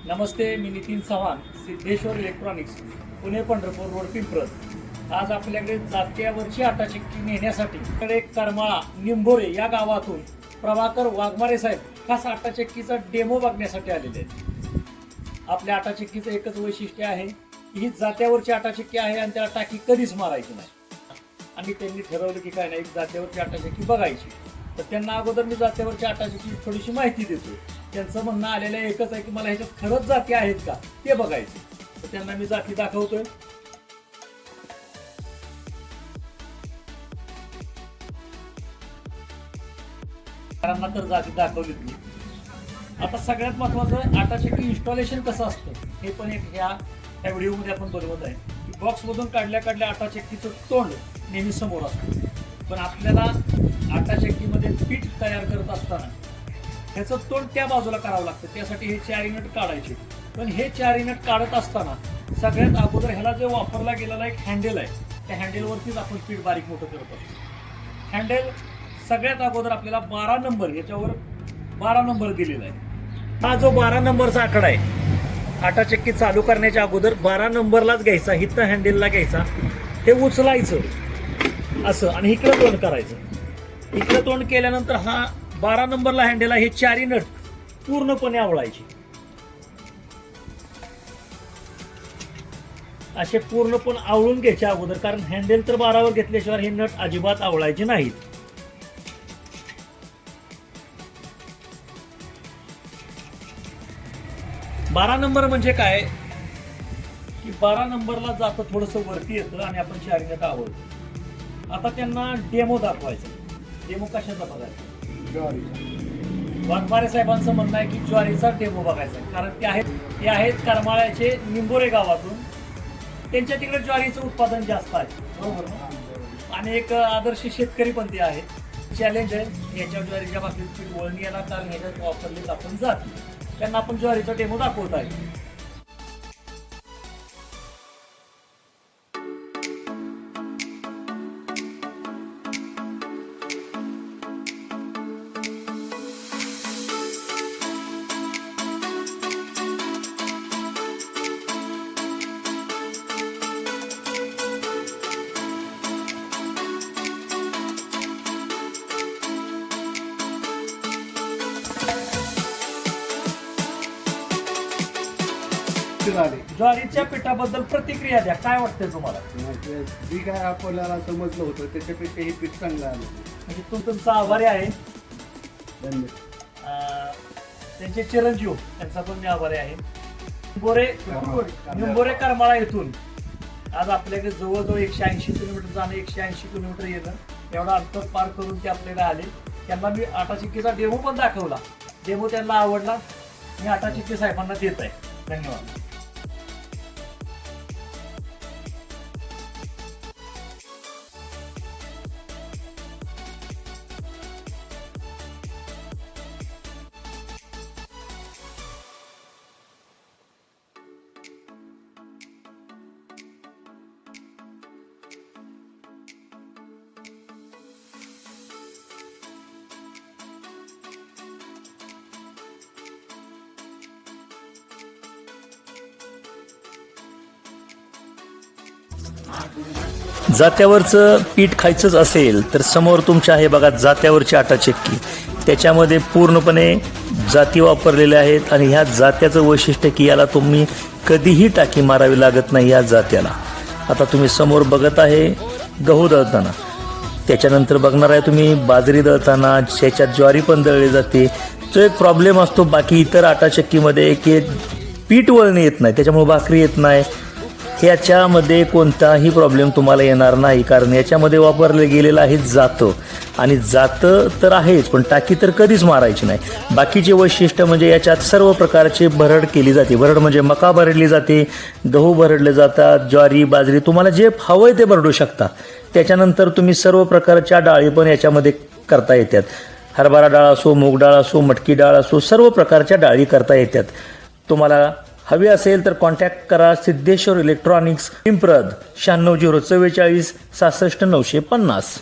नमस्ते, मी Nitin Chavan, Siddheshwar electronics, Pune Pandharpur road, Pimprad. आज आपल्याकडे जात्यावरची आटाचक्की नेण्यासाठी एक करमाळा निंभोरे या गावातून प्रभाकर वाघमारे साहेब खास आटाचक्कीचा डेमो बघण्यासाठी आलेले आहेत. आपल्या आटाचक्कीचं एकच वैशिष्ट्य आहे की ही जात्यावरची आटाचक्की आहे आणि त्याला टाकी कधीच मारायची नाही. आणि त्यांनी ठरवलं की काय नाही, एक जात्यावरची आटाचक्की बघायची. तर त्यांना अगोदर मी जात्यावरच्या आटाचक्कीची थोडीशी माहिती देतो. त्यांचं म्हणणं आलेलं एकच आहे की मला ह्याच्यात खरंच जाती आहेत का ते बघायचे. तर त्यांना मी जाती दाखवतोय. कारण तर जाती दाखवलीत मी. आता सगळ्यात महत्वाचं आटाचक्की इन्स्टॉलेशन कसं असतं हे पण एक ह्या व्हिडिओमध्ये आपण बघत आहे की बॉक्समधून काढल्या आटाचक्कीचं तोंड नेहमी समोर असतं. पण आपल्याला आटाचक्कीमध्ये पीठ तयार करत असताना ह्याचं तोंड त्या बाजूला करावं लागतं. त्यासाठी हे 4 युनिट काढायचे. पण हे 4 युनिट काढत असताना सगळ्यात अगोदर ह्याला जे वापरला गेलेला एक हँडल आहे, त्या हँडलवरतीच आपण पीठ बारीक मोठं करत असतो. हँडल सगळ्यात अगोदर आपल्याला 12 नंबर, याच्यावर 12 नंबर दिलेला आहे. हा जो 12 नंबरचा आकडा आहे, आटाचक्की चालू करण्याच्या अगोदर 12 नंबरलाच घ्यायचा, हिथं हँडलला घ्यायचा, हे उचलायचं असं आणि इकडं तोंड करायचं. इकडं तोंड केल्यानंतर हा 12 नंबरला हँडल आहे, हे 4 नट पूर्णपणे आवळायचे. असे पूर्णपणे आवळून घ्यायचे अगोदर, कारण हँडल तर 12 वर घेतल्याशिवाय हे नट अजिबात आवळायचे नाहीत. बारा नंबर म्हणजे काय की 12 नंबरला जातं थोडंसं वरती येतं आणि आपण 4 नट आवळतो. आता त्यांना डेमो दाखवायचा. डेमो कशाचा बघायचा? वाघमारे साहेबांचं म्हणणं आहे की ज्वारीचा डेमो बघायचा, कारण ते आहेत करमाळ्याचे निंभोरे गावातून. त्यांच्या तिकडे ज्वारीचं उत्पादन जास्त आहे, बरोबर ना? आणि एक आदर्श शेतकरी पण ते आहेत. चॅलेंज आहे याच्या ज्वारीच्या बाबतीत पीठ वळणी याला, कारण ह्याच्यात वापरलेच आपण जाती. त्यांना आपण ज्वारीचा डेमो दाखवत आहे. ज्वारीच्या पिठाबद्दल प्रतिक्रिया द्या, काय वाटतंय तुम्हाला? जी काय आपल्याला समजलं होतं त्याच्यापेक्षा हे पीठ चांगलं आलं. म्हणजे तुमचा आभारी आहे. त्यांचे चिरंजीव, त्यांचा पण मी आभारी आहे. निंभोरे करमाळा येथून आज आपल्याकडे जवळजवळ 180 किलोमीटर जाणं, 180 किलोमीटर येणं, एवढा अंतर पार करून ते आपल्याकडे आले. त्यांना मी आटाचक्कीचा डेमो पण दाखवला. डेमो त्यांना आवडला. मी आटाचक्की साहेबांना देत आहे. धन्यवाद. जात्यावरचं पीठ खायचंच असेल तर समोर तुमच्या आहे बघा जात्यावरची आटाचक्की. त्याच्यामध्ये पूर्णपणे जाती वापरलेल्या आहेत आणि ह्या जात्याचं वैशिष्ट्य की याला तुम्ही कधीही टाकी मारावी लागत नाही या जात्याला. आता तुम्ही समोर बघत आहे गहू दळताना, त्याच्यानंतर बघणार आहे तुम्ही बाजरी दळताना, त्याच्यात ज्वारी पण दळली जाते. तो एक प्रॉब्लेम असतो बाकी इतर आटाचक्कीमध्ये की पीठ वळणे येत नाही, त्याच्यामुळे भाकरी येत नाही. याच्यामध्ये कोणताही प्रॉब्लेम तुम्हाला येणार नाही, कारण याच्यामध्ये वापरलं गेलेलं आहे जातं. आणि जातं तर आहेच, पण टाकी तर कधीच मारायची नाही. बाकीचे वैशिष्ट्य म्हणजे याच्यात सर्व प्रकारची भरड केली जाते. भरड म्हणजे मका भरडली जाते, गहू भरडले जातात, ज्वारी बाजरी तुम्हाला जे हवंय ते भरडू शकता. त्याच्यानंतर तुम्ही सर्व प्रकारच्या डाळी पण याच्यामध्ये करता येतात. हरभरा डाळ असो, मूग डाळ असो, मटकी डाळ असो, सर्व प्रकारच्या डाळी करता येतात. तुम्हाला हवी असेल तर कॉन्टॅक्ट करा सिद्धेश्वर इलेक्ट्रॉनिक्स, पिंपरत 96 044 66 950.